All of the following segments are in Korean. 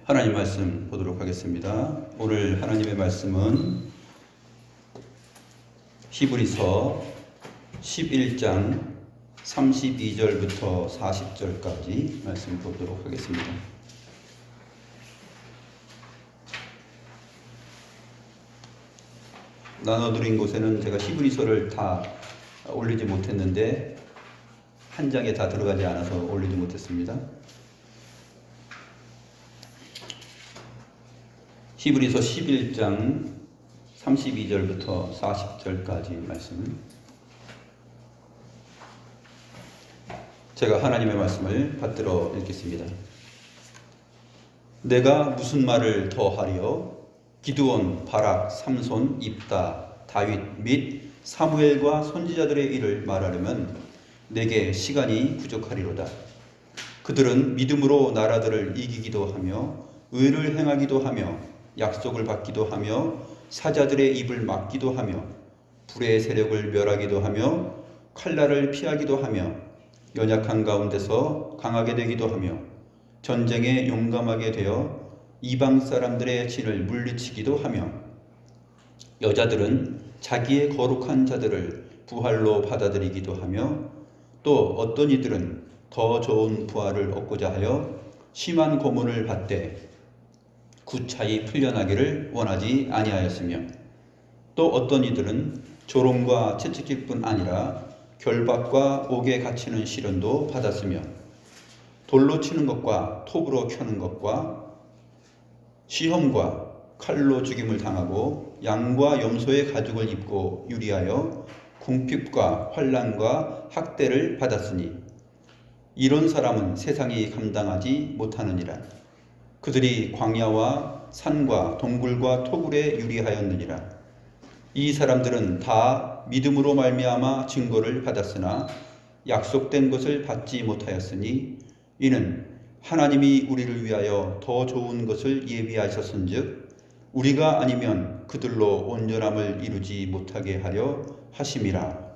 하나님 말씀 보도록 하겠습니다. 오늘 하나님의 말씀은 히브리서 11장 32절부터 40절까지 말씀 보도록 하겠습니다. 나눠드린 곳에는 제가 히브리서를 다 올리지 못했는데 한 장에 다 들어가지 않아서 올리지 못했습니다. 히브리서 11장 32절부터 40절까지 말씀, 제가 하나님의 말씀을 받들어 읽겠습니다. 내가 무슨 말을 더하리요? 기드온, 바락, 삼손, 입다, 다윗 및 사무엘과 선지자들의 일을 말하려면 내게 시간이 부족하리로다. 그들은 믿음으로 나라들을 이기기도 하며 의를 행하기도 하며 약속을 받기도 하며 사자들의 입을 막기도 하며 불의 세력을 멸하기도 하며 칼날을 피하기도 하며 연약한 가운데서 강하게 되기도 하며 전쟁에 용감하게 되어 이방 사람들의 진을 물리치기도 하며 여자들은 자기의 거룩한 자들을 부활로 받아들이기도 하며 또 어떤 이들은 더 좋은 부활을 얻고자 하여 심한 고문을 받되 구차히 풀려나기를 원하지 아니하였으며 또 어떤 이들은 조롱과 채찍질 뿐 아니라 결박과 옥에 갇히는 시련도 받았으며 돌로 치는 것과 톱으로 켜는 것과 시험과 칼로 죽임을 당하고 양과 염소의 가죽을 입고 유리하여 궁핍과 환난과 학대를 받았으니 이런 사람은 세상이 감당하지 못하느니라. 그들이 광야와 산과 동굴과 토굴에 유리하였느니라. 이 사람들은 다 믿음으로 말미암아 증거를 받았으나 약속된 것을 받지 못하였으니 이는 하나님이 우리를 위하여 더 좋은 것을 예비하셨은즉 우리가 아니면 그들로 온전함을 이루지 못하게 하려 하심이라.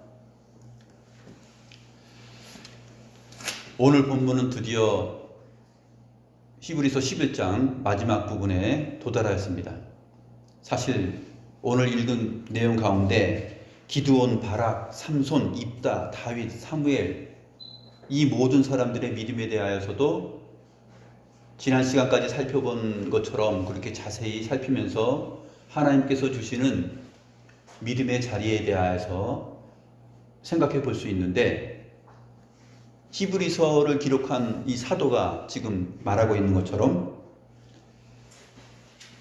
오늘 본문은 드디어 히브리서 11장 마지막 부분에 도달하였습니다. 사실 오늘 읽은 내용 가운데 기드온, 바락, 삼손, 입다, 다윗, 사무엘, 이 모든 사람들의 믿음에 대하여서도 지난 시간까지 살펴본 것처럼 그렇게 자세히 살피면서 하나님께서 주시는 믿음의 자리에 대하여서 생각해 볼 수 있는데, 히브리서를 기록한 이 사도가 지금 말하고 있는 것처럼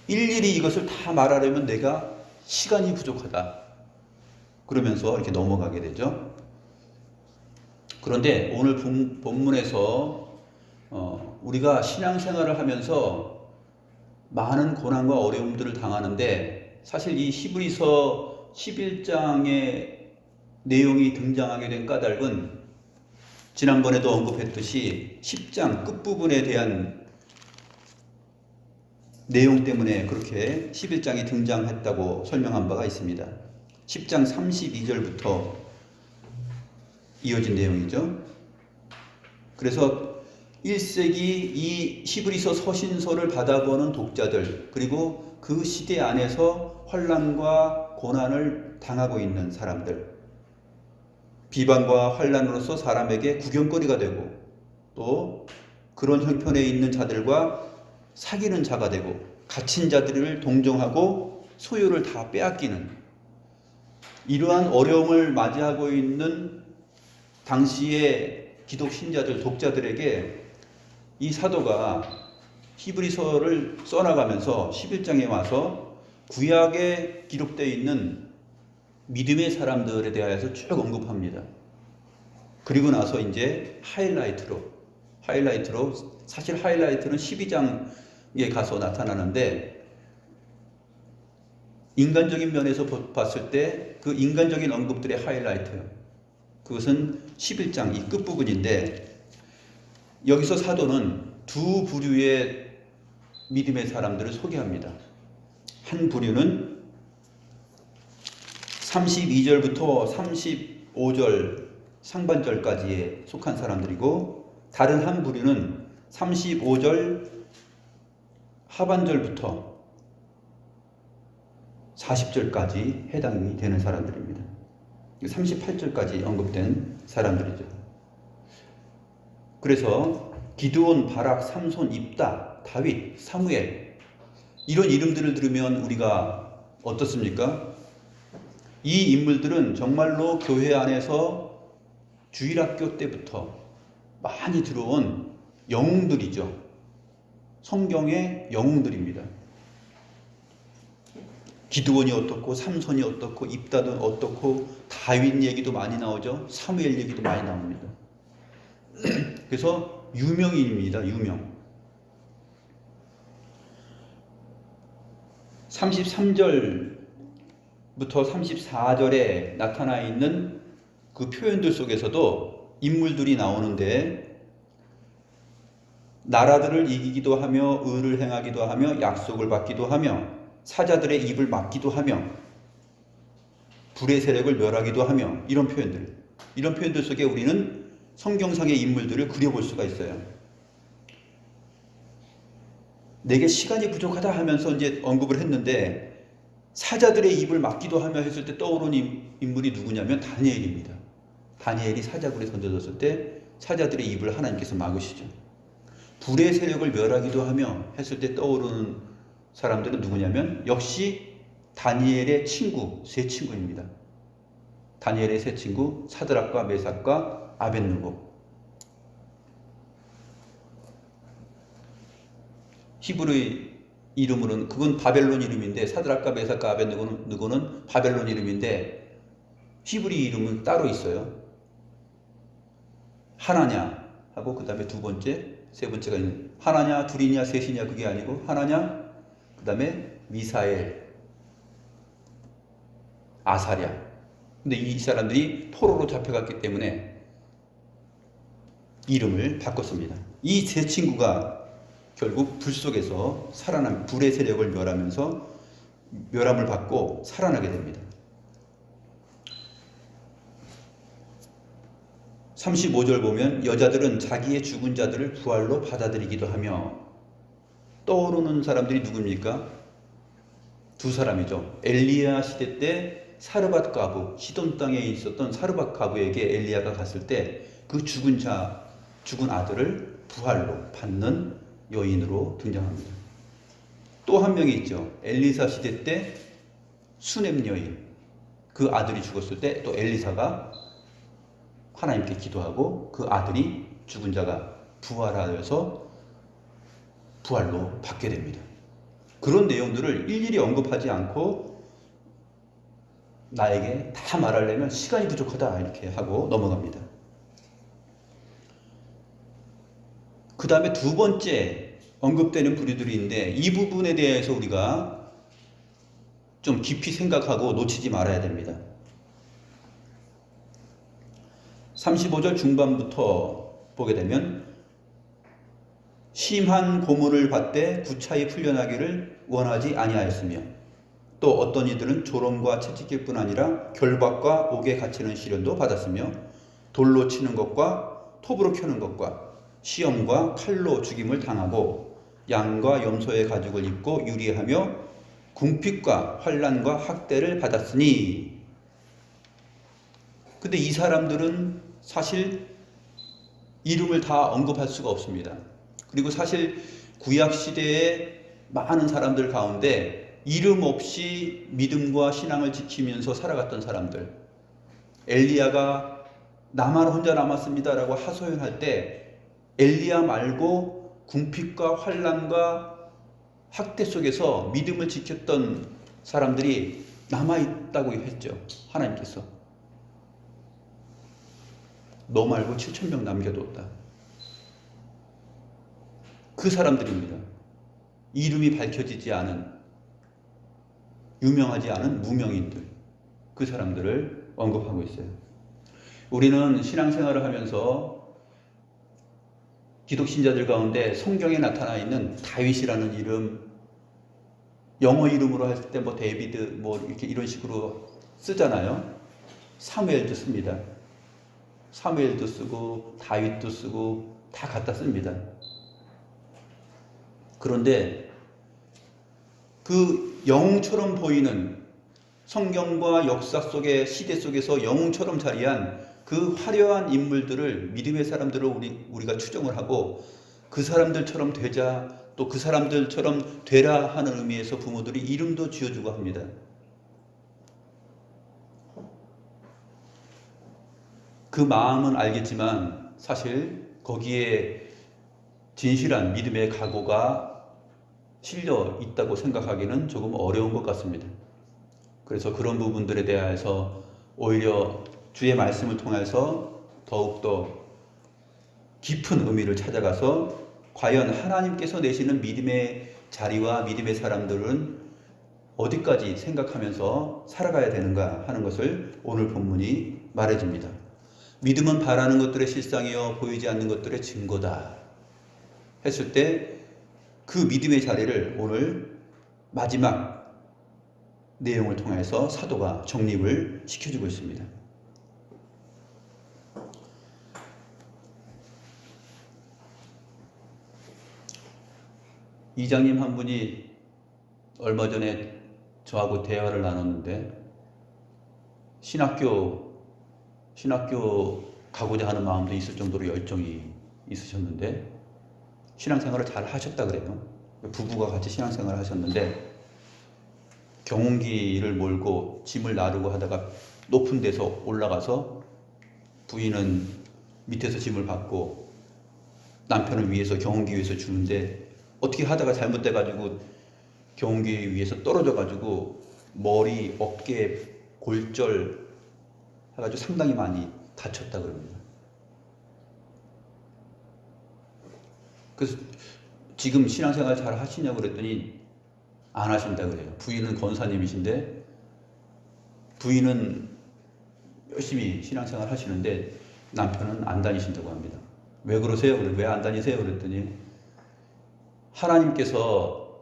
일일이 이것을 다 말하려면 내가 시간이 부족하다 그러면서 이렇게 넘어가게 되죠. 그런데 오늘 본문에서 우리가 신앙생활을 하면서 많은 고난과 어려움들을 당하는데, 사실 이 히브리서 11장의 내용이 등장하게 된 까닭은 지난번에도 언급했듯이 10장 끝부분에 대한 내용 때문에 그렇게 11장이 등장했다고 설명한 바가 있습니다. 10장 32절부터 이어진 내용이죠. 그래서 1세기 이 히브리서 서신서를 받아보는 독자들, 그리고 그 시대 안에서 환난과 고난을 당하고 있는 사람들, 비방과 환난으로서 사람에게 구경거리가 되고 또 그런 형편에 있는 자들과 사귀는 자가 되고 갇힌 자들을 동정하고 소유를 다 빼앗기는 이러한 어려움을 맞이하고 있는 당시의 기독 신자들, 독자들에게 이 사도가 히브리서를 써나가면서 11장에 와서 구약에 기록되어 있는 믿음의 사람들에 대하여서 쭉 언급합니다. 그리고 나서 이제 하이라이트로 사실 하이라이트는 12장에 가서 나타나는데, 인간적인 면에서 봤을 때 그 인간적인 언급들의 하이라이트, 그것은 11장 이 끝부분인데, 여기서 사도는 두 부류의 믿음의 사람들을 소개합니다. 한 부류는 32절부터 35절 상반절까지에 속한 사람들이고, 다른 한 부류는 35절 하반절부터 40절까지 해당이 되는 사람들입니다. 38절까지 언급된 사람들이죠. 그래서 기드온, 바락, 삼손, 입다, 다윗, 사무엘 이런 이름들을 들으면 우리가 어떻습니까? 이 인물들은 정말로 교회 안에서 주일학교 때부터 많이 들어온 영웅들이죠. 성경의 영웅들입니다. 기드온이 어떻고 삼손이 어떻고 입다도 어떻고 다윗 얘기도 많이 나오죠. 사무엘 얘기도 많이 나옵니다. 그래서 유명인입니다. 유명. 33절부터 34절에 나타나 있는 그 표현들 속에서도 인물들이 나오는데 나라들을 이기기도 하며 의를 행하기도 하며 약속을 받기도 하며 사자들의 입을 막기도 하며 불의 세력을 멸하기도 하며 이런 표현들 속에 우리는 성경상의 인물들을 그려볼 수가 있어요. 내게 시간이 부족하다 하면서 이제 언급을 했는데 사자들의 입을 막기도 하며 했을 때 떠오르는 인물이 누구냐면 다니엘입니다. 다니엘이 사자굴에 던져졌을 때 사자들의 입을 하나님께서 막으시죠. 불의 세력을 멸하기도 하며 했을 때 떠오르는 사람들은 누구냐면 역시 다니엘의 친구, 세 친구입니다. 다니엘의 세 친구 사드락과 메삭과 아벳느고. 히브리 이름으로는 그건 바벨론 이름인데 사드락과 메삭과 아벳느고는 바벨론 이름인데 히브리 이름은 따로 있어요. 하나냐 하고 그 다음에 두 번째, 세 번째가 있는 하나냐, 둘이냐, 셋이냐 그게 아니고 하나냐, 그 다음에 미사엘, 아사랴. 근데 이 사람들이 포로로 잡혀갔기 때문에 이름을 바꿨습니다. 이 세 친구가 결국 불 속에서 불의 세력을 멸하면서 멸함을 받고 살아나게 됩니다. 35절 보면 여자들은 자기의 죽은 자들을 부활로 받아들이기도 하며 떠오르는 사람들이 누굽니까? 두 사람이죠. 엘리야 시대 때 사르밧 가부, 시돈 땅에 있었던 사르밧 가부에게 엘리야가 갔을 때 그 죽은 아들을 부활로 받는 여인으로 등장합니다. 또 한 명이 있죠. 엘리사 시대 때 수넴 여인, 그 아들이 죽었을 때 또 엘리사가 하나님께 기도하고 그 아들이 죽은 자가 부활하여서 부활로 받게 됩니다. 그런 내용들을 일일이 언급하지 않고 나에게 다 말하려면 시간이 부족하다 이렇게 하고 넘어갑니다. 그 다음에 두 번째 언급되는 부류들이 있는데 이 부분에 대해서 우리가 좀 깊이 생각하고 놓치지 말아야 됩니다. 35절 중반부터 보게 되면 심한 고문을 받되 구차히 풀려나기를 원하지 아니하였으며 또 어떤 이들은 조롱과 채찍질 뿐 아니라 결박과 옥에 갇히는 시련도 받았으며 돌로 치는 것과 톱으로 켜는 것과 시험과 칼로 죽임을 당하고 양과 염소의 가죽을 입고 유리하며 궁핍과 환난과 학대를 받았으니. 근데 이 사람들은 사실 이름을 다 언급할 수가 없습니다. 그리고 사실 구약 시대의 많은 사람들 가운데 이름 없이 믿음과 신앙을 지키면서 살아갔던 사람들, 엘리야가 나만 혼자 남았습니다라고 하소연할 때 엘리야 말고 궁핍과 환난과 학대 속에서 믿음을 지켰던 사람들이 남아있다고 했죠. 하나님께서 너 말고 7,000명 남겨뒀다. 그 사람들입니다. 이름이 밝혀지지 않은, 유명하지 않은 무명인들, 그 사람들을 언급하고 있어요. 우리는 신앙생활을 하면서 기독신자들 가운데 성경에 나타나 있는 다윗이라는 이름, 영어 이름으로 할 때 뭐 데이비드 뭐 이렇게 이런 식으로 쓰잖아요. 사무엘도 씁니다. 사무엘도 쓰고 다윗도 쓰고 다 갖다 씁니다. 그런데 그 영웅처럼 보이는 성경과 역사 속의 시대 속에서 영웅처럼 자리한 그 화려한 인물들을 믿음의 사람들을 우리가 추정을 하고 그 사람들처럼 되자 또 그 사람들처럼 되라 하는 의미에서 부모들이 이름도 지어주고 합니다. 그 마음은 알겠지만 사실 거기에 진실한 믿음의 각오가 실려 있다고 생각하기는 조금 어려운 것 같습니다. 그래서 그런 부분들에 대해서 오히려 주의 말씀을 통해서 더욱더 깊은 의미를 찾아가서 과연 하나님께서 내시는 믿음의 자리와 믿음의 사람들은 어디까지 생각하면서 살아가야 되는가 하는 것을 오늘 본문이 말해줍니다. 믿음은 바라는 것들의 실상이요 보이지 않는 것들의 증거다 했을 때 그 믿음의 자리를 오늘 마지막 내용을 통해서 사도가 정립을 시켜주고 있습니다. 이장님 한 분이 얼마 전에 저하고 대화를 나눴는데 신학교 가고자 하는 마음도 있을 정도로 열정이 있으셨는데 신앙생활을 잘 하셨다 그래요. 부부가 같이 신앙생활을 하셨는데 경운기를 몰고 짐을 나르고 하다가 높은 데서 올라가서 부인은 밑에서 짐을 받고 남편을 위해서 경운기 위에서 주는데 어떻게 하다가 잘못돼가지고 경운기 위에서 떨어져가지고 머리, 어깨, 골절 해가지고 상당히 많이 다쳤다 그럽니다. 그래서 지금 신앙생활 잘 하시냐고 그랬더니 안 하신다 그래요. 부인은 권사님이신데 부인은 열심히 신앙생활 하시는데 남편은 안 다니신다고 합니다. 왜 그러세요? 왜 안 다니세요? 그랬더니 하나님께서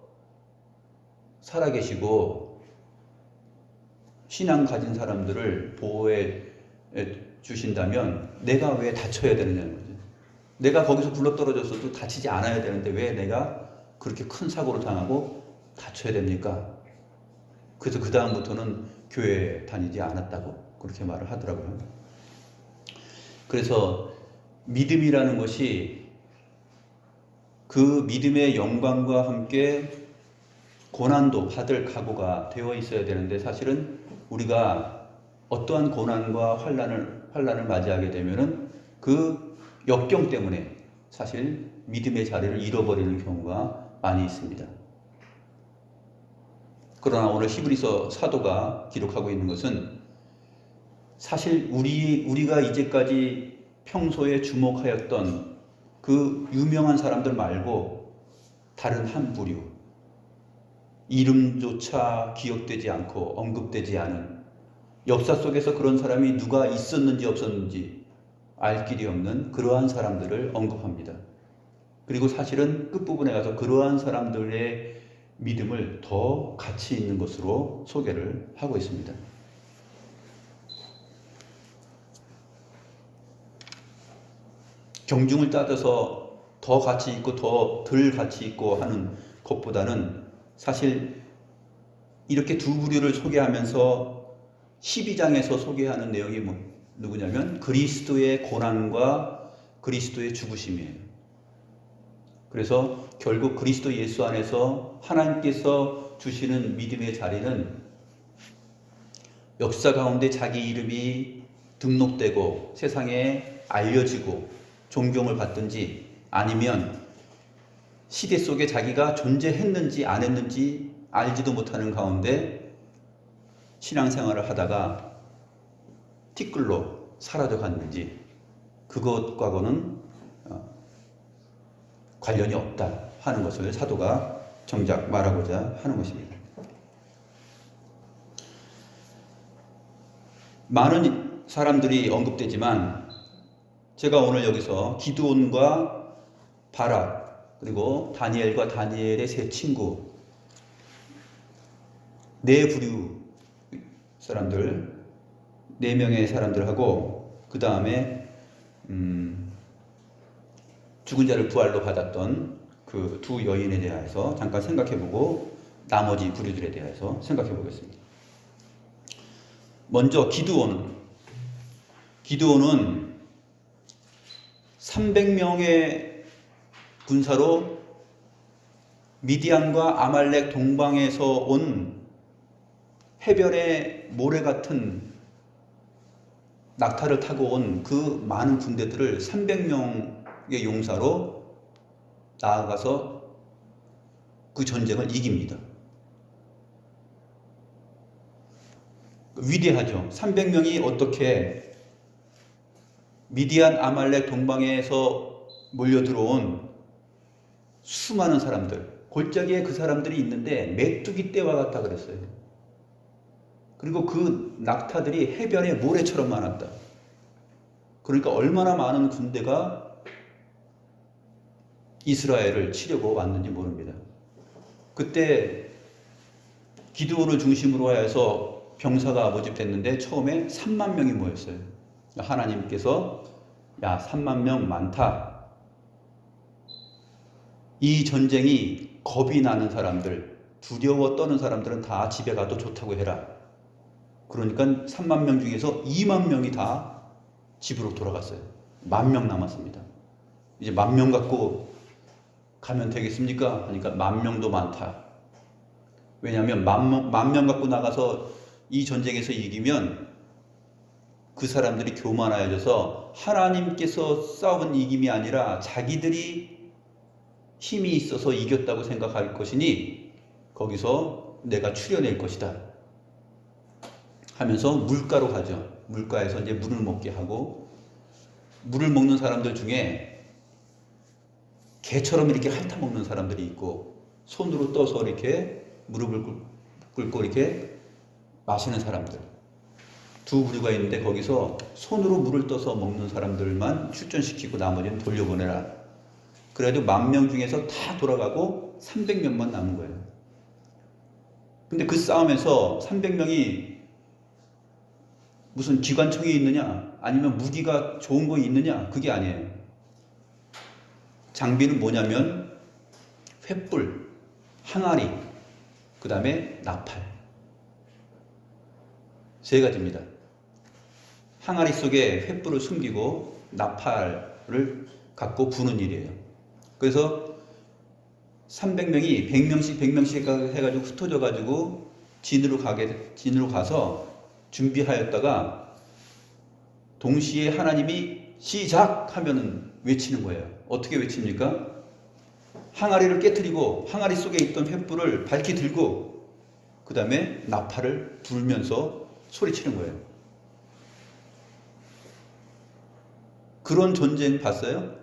살아계시고 신앙 가진 사람들을 보호해 주신다면 내가 왜 다쳐야 되느냐는 거죠. 내가 거기서 굴러떨어졌어도 다치지 않아야 되는데 왜 내가 그렇게 큰 사고를 당하고 다쳐야 됩니까? 그래서 그 다음부터는 교회에 다니지 않았다고 그렇게 말을 하더라고요. 그래서 믿음이라는 것이 그 믿음의 영광과 함께 고난도 받을 각오가 되어 있어야 되는데 사실은 우리가 어떠한 고난과 환난을 맞이하게 되면은 그 역경 때문에 사실 믿음의 자리를 잃어버리는 경우가 많이 있습니다. 그러나 오늘 히브리서 사도가 기록하고 있는 것은 사실 우리가 이제까지 평소에 주목하였던 그 유명한 사람들 말고 다른 한 부류, 이름조차 기억되지 않고 언급되지 않은 역사 속에서 그런 사람이 누가 있었는지 없었는지 알 길이 없는 그러한 사람들을 언급합니다. 그리고 사실은 끝부분에 가서 그러한 사람들의 믿음을 더 가치 있는 것으로 소개를 하고 있습니다. 경중을 따져서 더 가치 있고 더 덜 가치 있고 하는 것보다는 사실 이렇게 두 부류를 소개하면서 12장에서 소개하는 내용이 누구냐면 그리스도의 고난과 그리스도의 죽으심이에요. 그래서 결국 그리스도 예수 안에서 하나님께서 주시는 믿음의 자리는 역사 가운데 자기 이름이 등록되고 세상에 알려지고 존경을 받든지 아니면 시대 속에 자기가 존재했는지 안 했는지 알지도 못하는 가운데 신앙생활을 하다가 티끌로 사라져 갔는지 그것과는 관련이 없다 하는 것을 사도가 정작 말하고자 하는 것입니다. 많은 사람들이 언급되지만 제가 오늘 여기서 기드온과 바락 그리고 다니엘과 다니엘의 세 친구 네 부류 사람들 4명의 사람들하고 그 다음에 죽은 자를 부활로 받았던 그 두 여인에 대해서 잠깐 생각해보고 나머지 부류들에 대해서 생각해 보겠습니다. 먼저 기드온은 300명의 군사로 미디안과 아말렉 동방에서 온 해변의 모래 같은 낙타를 타고 온 그 많은 군대들을 300명의 용사로 나아가서 그 전쟁을 이깁니다. 위대하죠. 300명이 어떻게 미디안 아말렉 동방에서 몰려들어온 수많은 사람들, 골짜기에 그 사람들이 있는데 메뚜기 떼와 같다 그랬어요. 그리고 그 낙타들이 해변에 모래처럼 많았다. 그러니까 얼마나 많은 군대가 이스라엘을 치려고 왔는지 모릅니다. 그때 기드온을 중심으로 해서 병사가 모집됐는데 처음에 3만 명이 모였어요. 하나님께서 야 3만 명 많다. 이 전쟁이 겁이 나는 사람들, 두려워 떠는 사람들은 다 집에 가도 좋다고 해라. 그러니까 3만 명 중에서 2만 명이 다 집으로 돌아갔어요. 10,000명 남았습니다. 이제 10,000명 갖고 가면 되겠습니까? 하니까 10,000명도 많다. 왜냐하면 10,000명 갖고 나가서 이 전쟁에서 이기면 그 사람들이 교만하여져서 하나님께서 싸운 이김이 아니라 자기들이 힘이 있어서 이겼다고 생각할 것이니 거기서 내가 추려낼 것이다 하면서 물가로 가죠. 물가에서 이제 물을 먹게 하고, 물을 먹는 사람들 중에 개처럼 이렇게 핥아먹는 사람들이 있고, 손으로 떠서 이렇게 무릎을 꿇고 이렇게 마시는 사람들, 두 부류가 있는데 거기서 손으로 물을 떠서 먹는 사람들만 출전시키고 나머지는 돌려보내라. 그래도 10,000명 중에서 다 돌아가고 300명만 남은 거예요. 근데 그 싸움에서 300명이 무슨 기관총이 있느냐 아니면 무기가 좋은 거 있느냐, 그게 아니에요. 장비는 뭐냐면 횃불, 항아리, 그 다음에 나팔, 세 가지입니다. 항아리 속에 횃불을 숨기고 나팔을 갖고 부는 일이에요. 그래서 300명이 100명씩 해가지고 흩어져 가지고 진으로 가서 준비하였다가 동시에 하나님이 시작 하면은 외치는 거예요. 어떻게 외칩니까? 항아리를 깨트리고 항아리 속에 있던 횃불을 밝히 들고 그 다음에 나팔을 불면서 소리치는 거예요. 그런 전쟁 봤어요?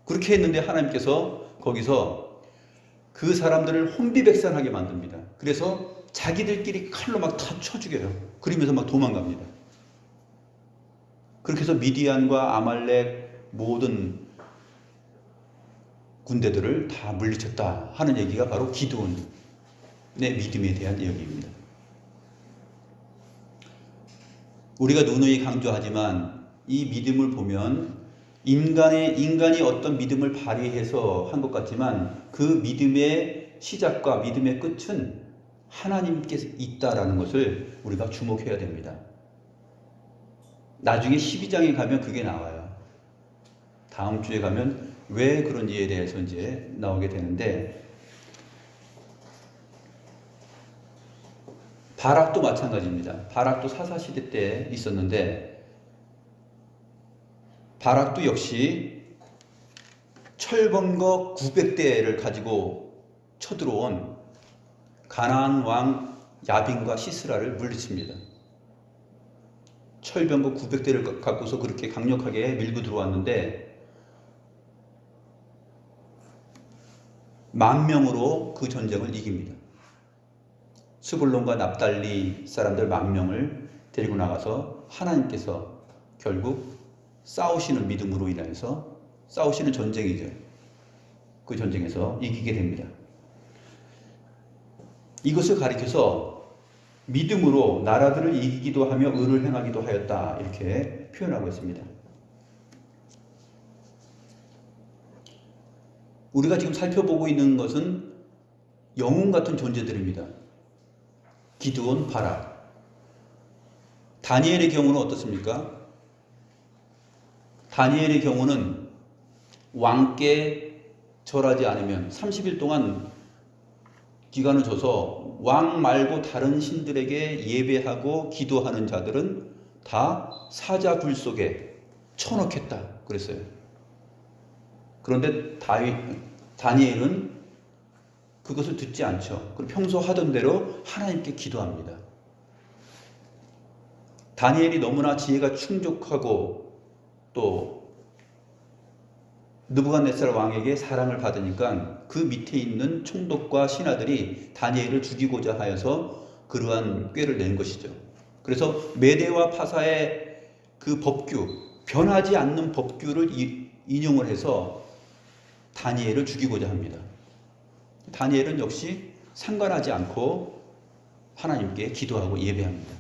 그렇게 했는데 하나님께서 거기서 그 사람들을 혼비백산하게 만듭니다. 그래서 자기들끼리 칼로 막 다 쳐 죽여요. 그러면서 막 도망갑니다. 그렇게 해서 미디안과 아말렉 모든 군대들을 다 물리쳤다 하는 얘기가 바로 기드온의 믿음에 대한 이야기입니다. 우리가 누누이 강조하지만 이 믿음을 보면 인간이 어떤 믿음을 발휘해서 한 것 같지만 그 믿음의 시작과 믿음의 끝은 하나님께서 있다라는 것을 우리가 주목해야 됩니다. 나중에 12장에 가면 그게 나와요. 다음 주에 가면 왜 그런지에 대해서 이제 나오게 되는데, 바락도 마찬가지입니다. 바락도 사사시대 때 있었는데, 바락도 역시 철번거 900대를 가지고 쳐들어온 가나안 왕 야빈과 시스라를 물리칩니다. 철병거 900대를 갖고서 그렇게 강력하게 밀고 들어왔는데 10,000명으로 그 전쟁을 이깁니다. 스불론과 납달리 사람들 10,000명을 데리고 나가서 하나님께서 결국 싸우시는 믿음으로 인해서, 싸우시는 전쟁이죠. 그 전쟁에서 이기게 됩니다. 이것을 가리켜서 믿음으로 나라들을 이기기도 하며 의를 행하기도 하였다, 이렇게 표현하고 있습니다. 우리가 지금 살펴보고 있는 것은 영웅 같은 존재들입니다. 기드온, 바락. 다니엘의 경우는 어떻습니까? 다니엘의 경우는 왕께 절하지 않으면 30일 동안 기간을 줘서 왕 말고 다른 신들에게 예배하고 기도하는 자들은 다 사자굴 속에 쳐넣겠다 그랬어요. 그런데 다니엘은 그것을 듣지 않죠. 그리고 평소 하던 대로 하나님께 기도합니다. 다니엘이 너무나 지혜가 충족하고 또 느부갓네살 왕에게 사랑을 받으니까 그 밑에 있는 총독과 신하들이 다니엘을 죽이고자 하여서 그러한 꾀를 낸 것이죠. 그래서 메대와 파사의 그 법규, 변하지 않는 법규를 인용을 해서 다니엘을 죽이고자 합니다. 다니엘은 역시 상관하지 않고 하나님께 기도하고 예배합니다.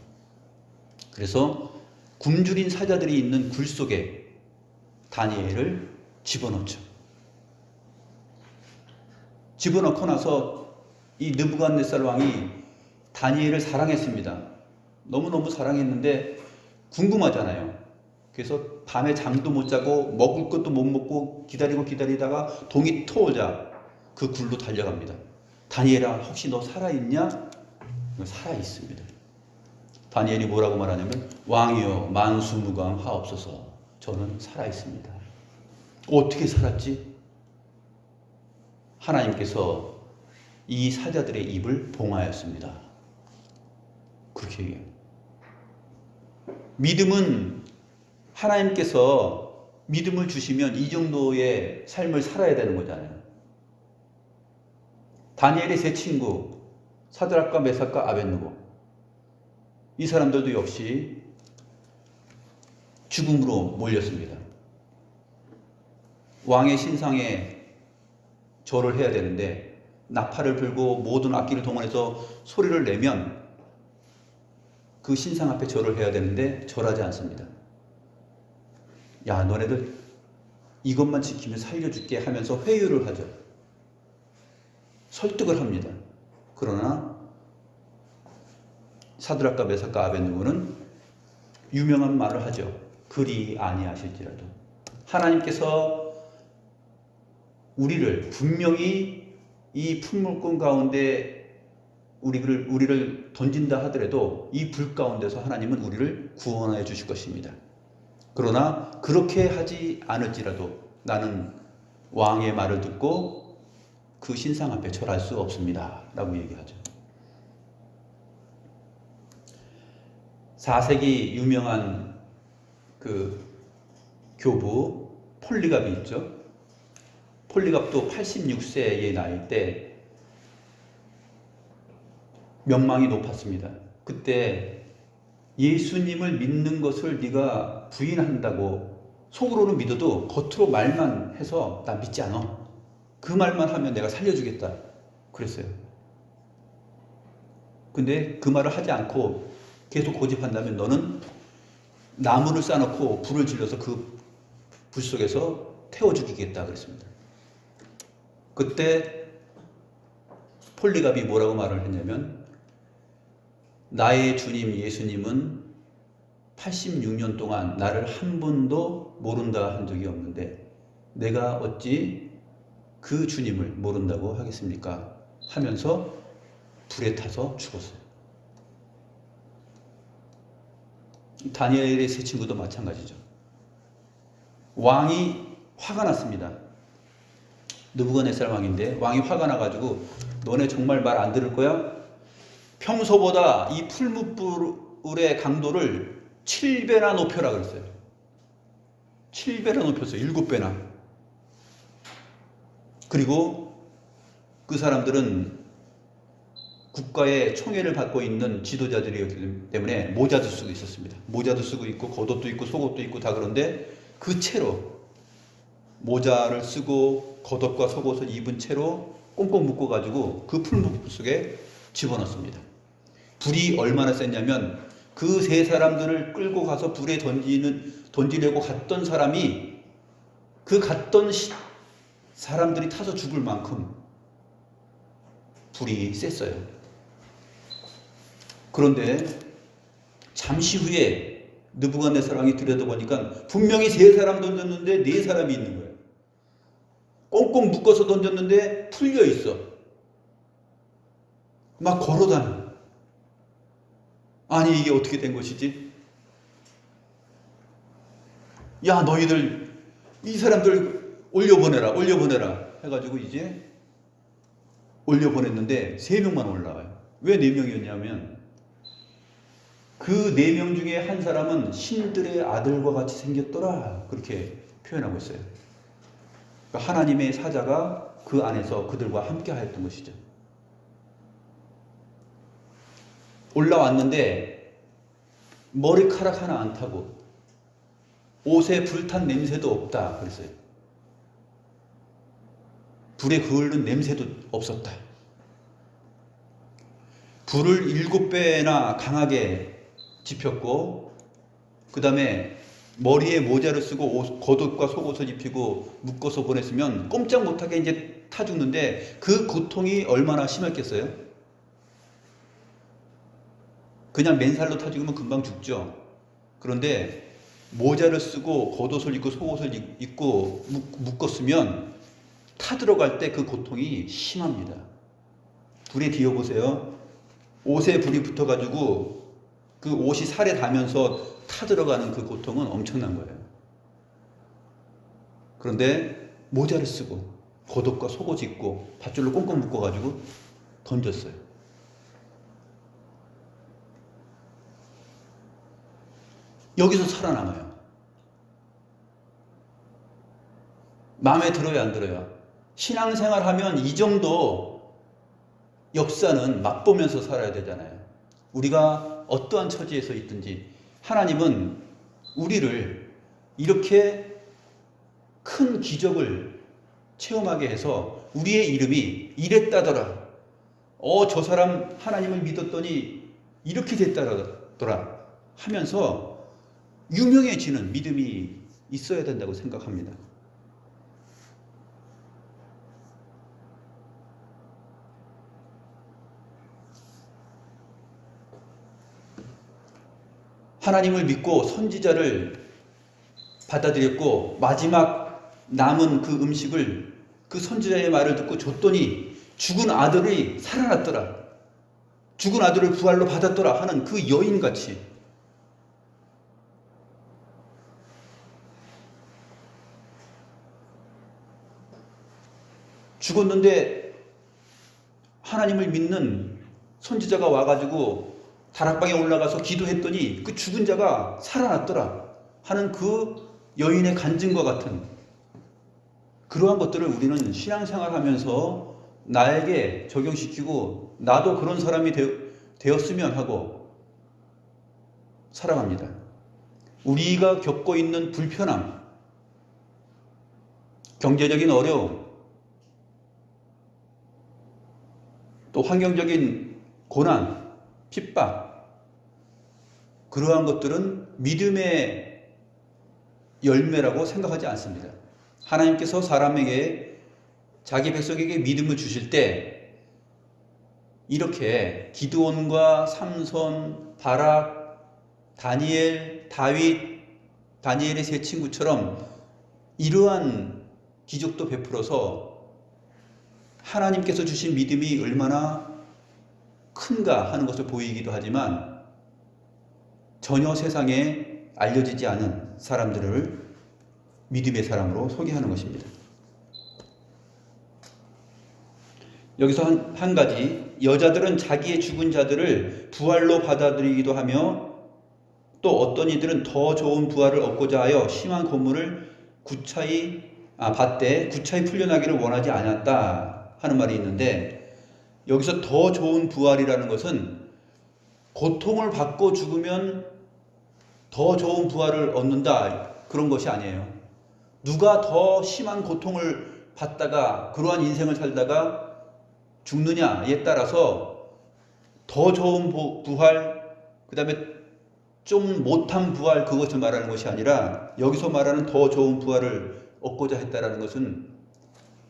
그래서 굶주린 사자들이 있는 굴 속에 다니엘을 집어넣죠. 집어넣고 나서 이 느부갓네살 왕이 다니엘을 사랑했습니다. 너무너무 사랑했는데 궁금하잖아요. 그래서 밤에 잠도 못 자고 먹을 것도 못 먹고 기다리다가 동이 터오자 그 굴로 달려갑니다. 다니엘아, 혹시 너 살아있냐? 살아있습니다. 다니엘이 뭐라고 말하냐면 왕이여 만수무강 하옵소서, 저는 살아있습니다. 어떻게 살았지? 하나님께서 이 사자들의 입을 봉하였습니다. 그렇게 얘기해요. 믿음은 하나님께서 믿음을 주시면 이 정도의 삶을 살아야 되는 거잖아요. 다니엘의 세 친구 사드락과 메삭과 아벳느고, 이 사람들도 역시 죽음으로 몰렸습니다. 왕의 신상에 절을 해야 되는데 나팔을 불고 모든 악기를 동원해서 소리를 내면 그 신상 앞에 절을 해야 되는데 절하지 않습니다. 야, 너네들 이것만 지키면 살려줄게 하면서 회유를 하죠. 설득을 합니다. 그러나 사드락과 메삭과 아벳느고는 유명한 말을 하죠. 그리 아니하실지라도 하나님께서 우리를 분명히 이 풀물꾼 가운데 우리를 던진다 하더라도 이 불 가운데서 하나님은 우리를 구원하여 주실 것입니다. 그러나 그렇게 하지 않을지라도 나는 왕의 말을 듣고 그 신상 앞에 절할 수 없습니다 라고 얘기하죠. 4세기 유명한 그 교부 폴리갑이 있죠. 폴리갑도 86세의 나이 때 명망이 높았습니다. 그때 예수님을 믿는 것을 네가 부인한다고 속으로는 믿어도 겉으로 말만 해서 나 믿지 않아, 그 말만 하면 내가 살려주겠다 그랬어요. 근데 그 말을 하지 않고 계속 고집한다면 너는 나무를 쌓아놓고 불을 질러서 그 불 속에서 태워 죽이겠다 그랬습니다. 그때 폴리갑이 뭐라고 말을 했냐면 나의 주님 예수님은 86년 동안 나를 한 번도 모른다 한 적이 없는데 내가 어찌 그 주님을 모른다고 하겠습니까? 하면서 불에 타서 죽었어요. 다니엘의 세 친구도 마찬가지죠. 왕이 화가 났습니다. 느부갓네살 왕인데 왕이 화가 나가지고 너네 정말 말 안 들을 거야? 평소보다 이 풀무불의 강도를 7배나 높여라 그랬어요. 7배나 높였어요. 7배나. 그리고 그 사람들은 국가의 총애를 받고 있는 지도자들이었기 때문에 모자도 쓰고 있었습니다. 모자도 쓰고 있고 겉옷도 있고 속옷도 있고 다 그런데 그 채로 모자를 쓰고 겉옷과 속옷을 입은 채로 꽁꽁 묶어가지고 그 풀무불 속에 집어넣습니다. 불이 얼마나 셌냐면 그 세 사람들을 끌고 가서 불에 던지려고 갔던 사람이 그 갔던 사람들이 타서 죽을 만큼 불이 셌어요. 그런데 잠시 후에 느부갓네살 왕이 들여다보니까 분명히 3사람 던졌는데 4사람이 있는 거예요. 꽁꽁 묶어서 던졌는데 풀려 있어. 막 걸어다녀. 아니 이게 어떻게 된 것이지? 야 너희들 이 사람들 올려보내라 해가지고 이제 올려보냈는데 3명만 올라와요. 왜 4명이었냐면 그 4명 중에 한 사람은 신들의 아들과 같이 생겼더라 그렇게 표현하고 있어요. 그러니까 하나님의 사자가 그 안에서 그들과 함께 하였던 것이죠. 올라왔는데 머리카락 하나 안 타고 옷에 불탄 냄새도 없다 그랬어요. 불에 그을른 냄새도 없었다. 불을 7배나 강하게 지폈고 그 다음에 머리에 모자를 쓰고 겉옷과 속옷을 입히고 묶어서 보냈으면 꼼짝 못하게 이제 타 죽는데 그 고통이 얼마나 심했겠어요? 그냥 맨살로 타 죽으면 금방 죽죠. 그런데 모자를 쓰고 겉옷을 입고 속옷을 입고 묶었으면 타 들어갈 때 그 고통이 심합니다. 불에 뒤어보세요. 옷에 불이 붙어가지고 그 옷이 살에 닿으면서 타 들어가는 그 고통은 엄청난 거예요. 그런데 모자를 쓰고 겉옷과 속옷 입고 밧줄로 꽁꽁 묶어가지고 던졌어요. 여기서 살아남아요. 마음에 들어요, 안 들어요? 신앙생활 하면 이 정도 역사는 맛보면서 살아야 되잖아요. 우리가 어떠한 처지에서 있든지 하나님은 우리를 이렇게 큰 기적을 체험하게 해서 우리의 이름이 이랬다더라. 저 사람 하나님을 믿었더니 이렇게 됐다더라 하면서 유명해지는 믿음이 있어야 된다고 생각합니다. 하나님을 믿고 선지자를 받아들였고 마지막 남은 그 음식을 그 선지자의 말을 듣고 줬더니 죽은 아들이 살아났더라. 죽은 아들을 부활로 받았더라 하는 그 여인같이 죽었는데 하나님을 믿는 선지자가 와가지고 다락방에 올라가서 기도했더니 그 죽은 자가 살아났더라 하는 그 여인의 간증과 같은 그러한 것들을 우리는 신앙생활 하면서 나에게 적용시키고 나도 그런 사람이 되었으면 하고 살아갑니다. 우리가 겪고 있는 불편함, 경제적인 어려움, 또 환경적인 고난, 핍박, 그러한 것들은 믿음의 열매라고 생각하지 않습니다. 하나님께서 사람에게 자기 백성에게 믿음을 주실 때 이렇게 기드온과 삼손, 바락, 다니엘, 다윗, 다니엘의 3 친구처럼 이러한 기적도 베풀어서 하나님께서 주신 믿음이 얼마나 큰가 하는 것을 보이기도 하지만 전혀 세상에 알려지지 않은 사람들을 믿음의 사람으로 소개하는 것입니다. 여기서 한 가지, 여자들은 자기의 죽은 자들을 부활로 받아들이기도 하며 또 어떤 이들은 더 좋은 부활을 얻고자 하여 심한 고문을 받되 구차히 풀려나기를 원하지 않았다 하는 말이 있는데, 여기서 더 좋은 부활이라는 것은 고통을 받고 죽으면 더 좋은 부활을 얻는다 그런 것이 아니에요. 누가 더 심한 고통을 받다가 그러한 인생을 살다가 죽느냐에 따라서 더 좋은 부활, 그 다음에 좀 못한 부활, 그것을 말하는 것이 아니라 여기서 말하는 더 좋은 부활을 얻고자 했다라는 것은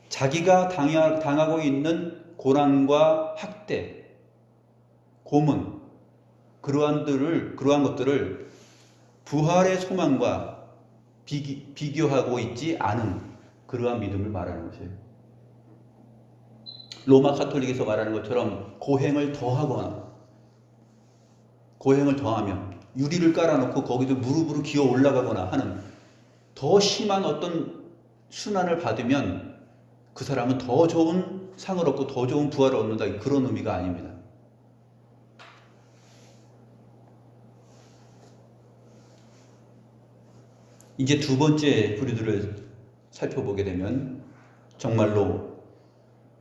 자기가 당하고 있는 고난과 학대, 고문, 그러한 것들을 부활의 소망과 비교하고 있지 않은 그러한 믿음을 말하는 것이에요. 로마 가톨릭에서 말하는 것처럼 고행을 더하면 유리를 깔아놓고 거기도 무릎으로 기어 올라가거나 하는 더 심한 어떤 순환을 받으면 그 사람은 더 좋은 상을 얻고 더 좋은 부활을 얻는다, 그런 의미가 아닙니다. 이제 두 번째 부류들을 살펴보게 되면 정말로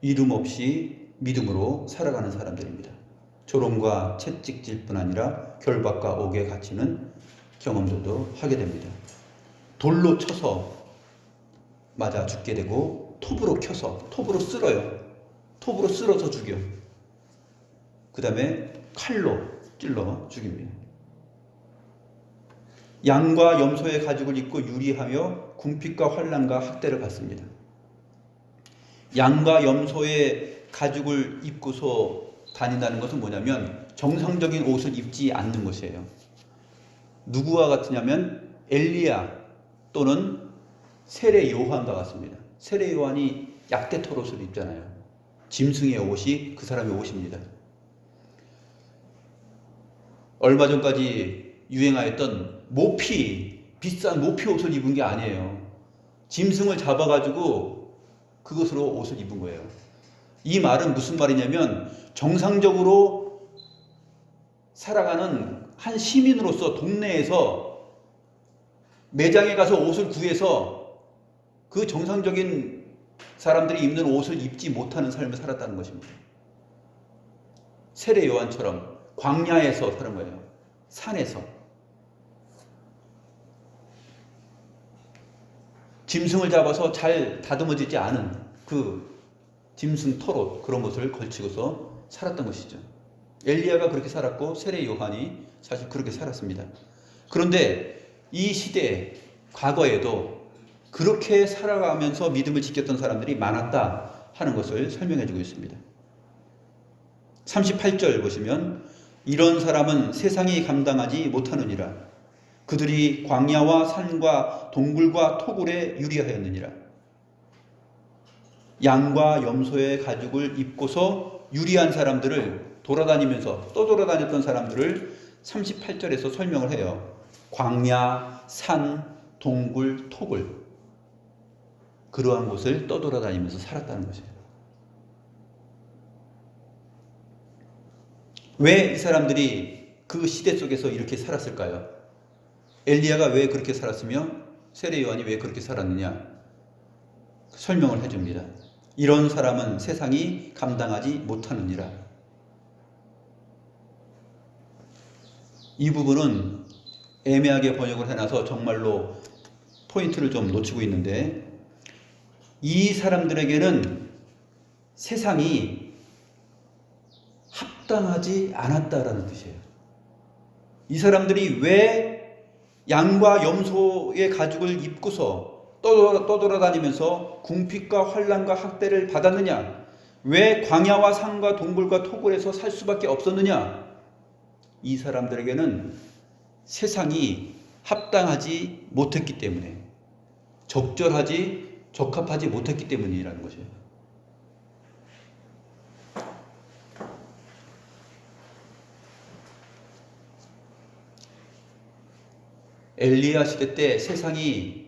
이름 없이 믿음으로 살아가는 사람들입니다. 조롱과 채찍질 뿐 아니라 결박과 옥에 갇히는 경험들도 하게 됩니다. 돌로 쳐서 맞아 죽게 되고 톱으로 쓸어요. 톱으로 쓸어서 죽여. 그 다음에 칼로 찔러 죽입니다. 양과 염소의 가죽을 입고 유리하며 궁핍과 환난과 학대를 받습니다. 양과 염소의 가죽을 입고서 다닌다는 것은 뭐냐면 정상적인 옷을 입지 않는 것이에요. 누구와 같으냐면 엘리야 또는 세례 요한과 같습니다. 세례 요한이 약대털 옷을 입잖아요. 짐승의 옷이 그 사람의 옷입니다. 얼마 전까지 유행하였던 비싼 모피 옷을 입은 게 아니에요. 짐승을 잡아가지고 그것으로 옷을 입은 거예요. 이 말은 무슨 말이냐면 정상적으로 살아가는 한 시민으로서 동네에서 매장에 가서 옷을 구해서 그 정상적인 사람들이 입는 옷을 입지 못하는 삶을 살았다는 것입니다. 세례 요한처럼 광야에서 사는 거예요. 산에서. 짐승을 잡아서 잘 다듬어지지 않은 그 짐승 털옷, 그런 것을 걸치고서 살았던 것이죠. 엘리야가 그렇게 살았고 세례 요한이 사실 그렇게 살았습니다. 그런데 이 시대에 과거에도 그렇게 살아가면서 믿음을 지켰던 사람들이 많았다 하는 것을 설명해주고 있습니다. 38절 보시면 이런 사람은 세상이 감당하지 못하느니라. 그들이 광야와 산과 동굴과 토굴에 유리하였느니라. 양과 염소의 가죽을 입고서 유리한 사람들을 떠돌아다녔던 사람들을 38절에서 설명을 해요. 광야, 산, 동굴, 토굴, 그러한 곳을 떠돌아다니면서 살았다는 것이에요. 왜 이 사람들이 그 시대 속에서 이렇게 살았을까요? 엘리야가 왜 그렇게 살았으며 세례 요한이 왜 그렇게 살았느냐 설명을 해줍니다. 이런 사람은 세상이 감당하지 못하느니라. 이 부분은 애매하게 번역을 해놔서 정말로 포인트를 좀 놓치고 있는데, 이 사람들에게는 세상이 합당하지 않았다라는 뜻이에요. 이 사람들이 왜 양과 염소의 가죽을 입고서 떠돌아다니면서 궁핍과 환난과 학대를 받았느냐? 왜 광야와 산과 동굴과 토굴에서 살 수밖에 없었느냐? 이 사람들에게는 세상이 합당하지 못했기 때문에, 적합하지 못했기 때문이라는 것이에요. 엘리야 시대 때 세상이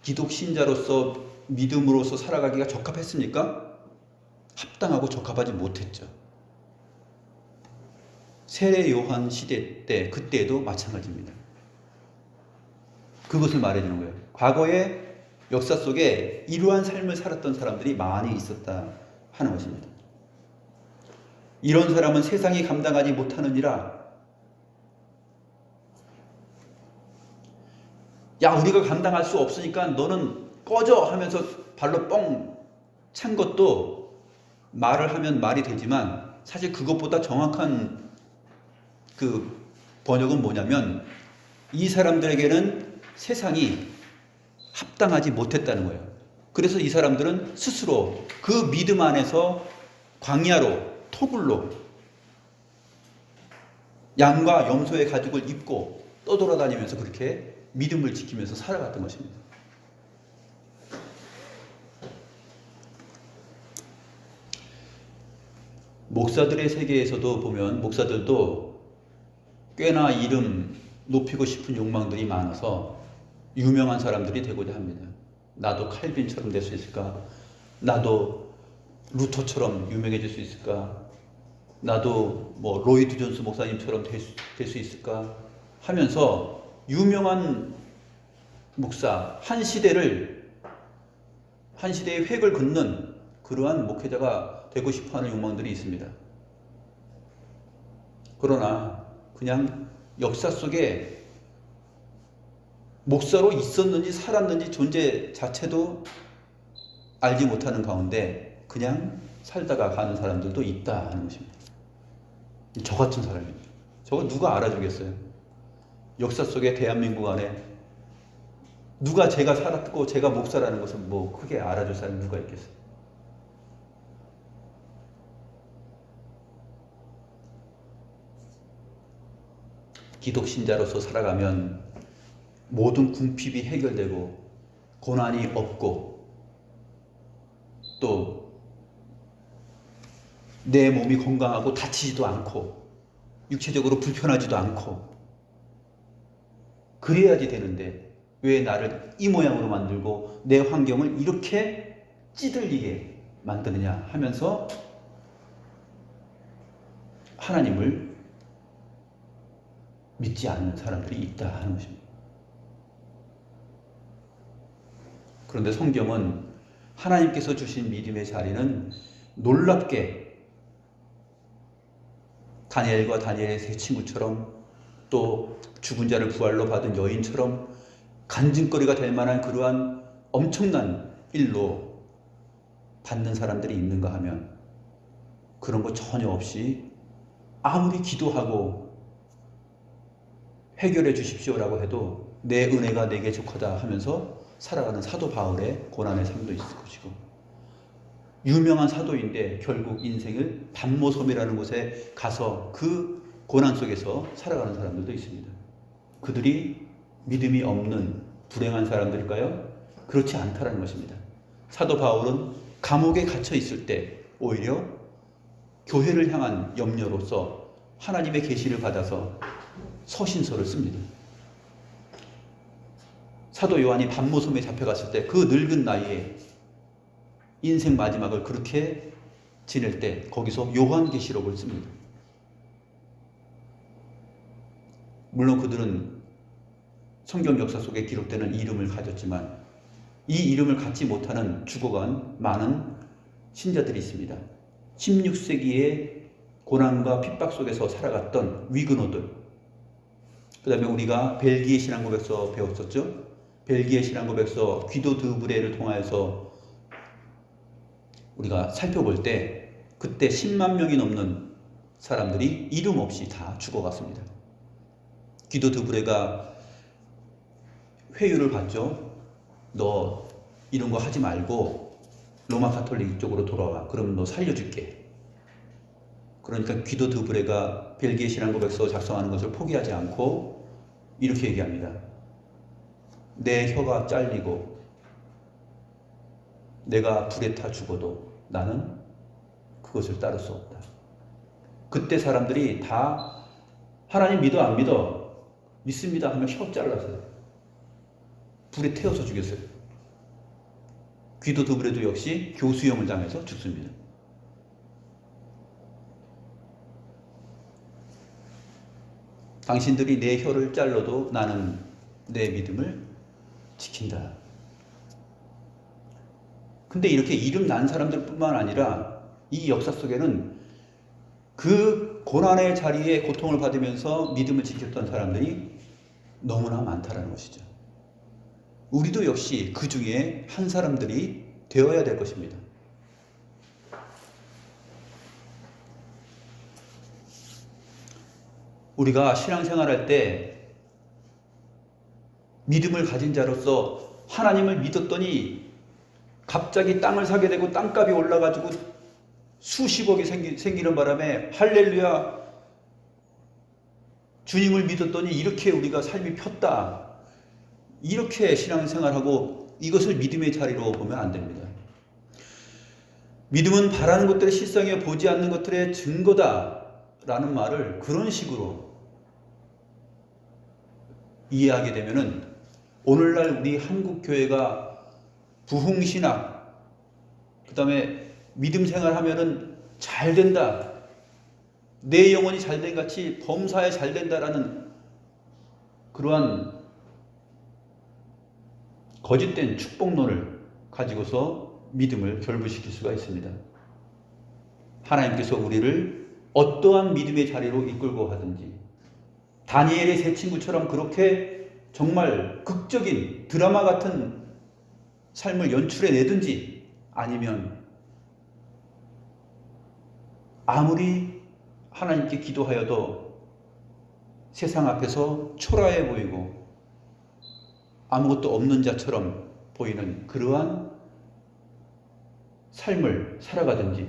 기독 신자로서 믿음으로서 살아가기가 적합했습니까? 합당하고 적합하지 못했죠. 세례 요한 시대 때, 그때도 마찬가지입니다. 그것을 말해주는 거예요. 과거의 역사 속에 이러한 삶을 살았던 사람들이 많이 있었다 하는 것입니다. 이런 사람은 세상이 감당하지 못하느니라. 야, 우리가 감당할 수 없으니까 너는 꺼져 하면서 발로 뻥 찬 것도 말을 하면 말이 되지만, 사실 그것보다 정확한 그 번역은 뭐냐면, 이 사람들에게는 세상이 합당하지 못했다는 거예요. 그래서 이 사람들은 스스로 그 믿음 안에서 광야로 토굴로 양과 염소의 가죽을 입고 떠돌아다니면서 그렇게 믿음을 지키면서 살아갔던 것입니다. 목사들의 세계에서도 보면 목사들도 꽤나 이름 높이고 싶은 욕망들이 많아서 유명한 사람들이 되고자 합니다. 나도 칼빈처럼 될 수 있을까? 나도 루터처럼 유명해질 수 있을까? 나도 뭐 로이드 존스 목사님처럼 될 수 있을까? 하면서 유명한 목사, 한 시대의 획을 긋는 그러한 목회자가 되고 싶어하는 욕망들이 있습니다. 그러나 그냥 역사 속에 목사로 있었는지 살았는지 존재 자체도 알지 못하는 가운데 그냥 살다가 가는 사람들도 있다 하는 것입니다. 저 같은 사람입니다. 저거 누가 알아주겠어요? 역사 속에 대한민국 안에 누가 제가 살았고 제가 목사라는 것을 뭐 크게 알아줄 사람이 누가 있겠어요? 기독신자로서 살아가면 모든 궁핍이 해결되고 고난이 없고 또 내 몸이 건강하고 다치지도 않고 육체적으로 불편하지도 않고 그래야지 되는데 왜 나를 이 모양으로 만들고 내 환경을 이렇게 찌들리게 만드느냐 하면서 하나님을 믿지 않는 사람들이 있다 하는 것입니다. 그런데 성경은 하나님께서 주신 믿음의 자리는 놀랍게 다니엘과 다니엘의 세 친구처럼 또 죽은 자를 부활로 받은 여인처럼 간증거리가 될 만한 그러한 엄청난 일로 받는 사람들이 있는가 하면 그런 거 전혀 없이 아무리 기도하고 해결해 주십시오라고 해도 내 은혜가 내게 족하다 하면서 살아가는 사도 바울의 고난의 삶도 있을 것이고 유명한 사도인데 결국 인생을 반모섬이라는 곳에 가서 그 고난 속에서 살아가는 사람들도 있습니다. 그들이 믿음이 없는 불행한 사람들일까요? 그렇지 않다는 것입니다. 사도 바울은 감옥에 갇혀 있을 때 오히려 교회를 향한 염려로서 하나님의 계시를 받아서 서신서를 씁니다. 사도 요한이 반모섬에 잡혀갔을 때 그 늙은 나이에 인생 마지막을 그렇게 지낼 때 거기서 요한계시록을 씁니다. 물론 그들은 성경 역사 속에 기록되는 이름을 가졌지만 이 이름을 갖지 못하는 죽어간 많은 신자들이 있습니다. 16세기의 고난과 핍박 속에서 살아갔던 위그노들, 그 다음에 우리가 벨기에 신앙고백서 배웠었죠. 벨기에 신앙고백서 귀도 드브레를 통하여서 우리가 살펴볼 때 그때 10만 명이 넘는 사람들이 이름 없이 다 죽어갔습니다. 귀도 드브레가 회유를 받죠. 너 이런 거 하지 말고 로마 가톨릭 쪽으로 돌아와. 그러면 너 살려줄게. 그러니까 귀도 드브레가 벨기에 신앙고백서 작성하는 것을 포기하지 않고 이렇게 얘기합니다. 내 혀가 잘리고 내가 불에 타 죽어도 나는 그것을 따를 수 없다. 그때 사람들이 다 하나님 믿어 안 믿어? 믿습니다 하면 혀 잘라서요. 불에 태워서 죽였어요. 귀도 드브레도 역시 교수형을 당해서 죽습니다. 당신들이 내 혀를 잘라도 나는 내 믿음을 지킨다. 근데 이렇게 이름 난 사람들 뿐만 아니라 이 역사 속에는 그 고난의 자리에 고통을 받으면서 믿음을 지켰던 사람들이 너무나 많다는 것이죠. 우리도 역시 그 중에 한 사람들이 되어야 될 것입니다. 우리가 신앙생활할 때 믿음을 가진 자로서 하나님을 믿었더니 갑자기 땅을 사게 되고 땅값이 올라가지고 수십억이 생기는 바람에 할렐루야 주님을 믿었더니 이렇게 우리가 삶이 폈다. 이렇게 신앙생활하고 이것을 믿음의 자리로 보면 안 됩니다. 믿음은 바라는 것들의 실상에 보지 않는 것들의 증거다 라는 말을 그런 식으로 이해하게 되면은 오늘날 우리 한국교회가 부흥신학, 그 다음에 믿음 생활하면은 잘 된다, 내 영혼이 잘된 같이 범사에 잘 된다라는 그러한 거짓된 축복론을 가지고서 믿음을 결부시킬 수가 있습니다. 하나님께서 우리를 어떠한 믿음의 자리로 이끌고 가든지 다니엘의 세 친구처럼 그렇게 정말 극적인 드라마 같은 삶을 연출해 내든지 아니면 아무리 하나님께 기도하여도 세상 앞에서 초라해 보이고 아무것도 없는 자처럼 보이는 그러한 삶을 살아가든지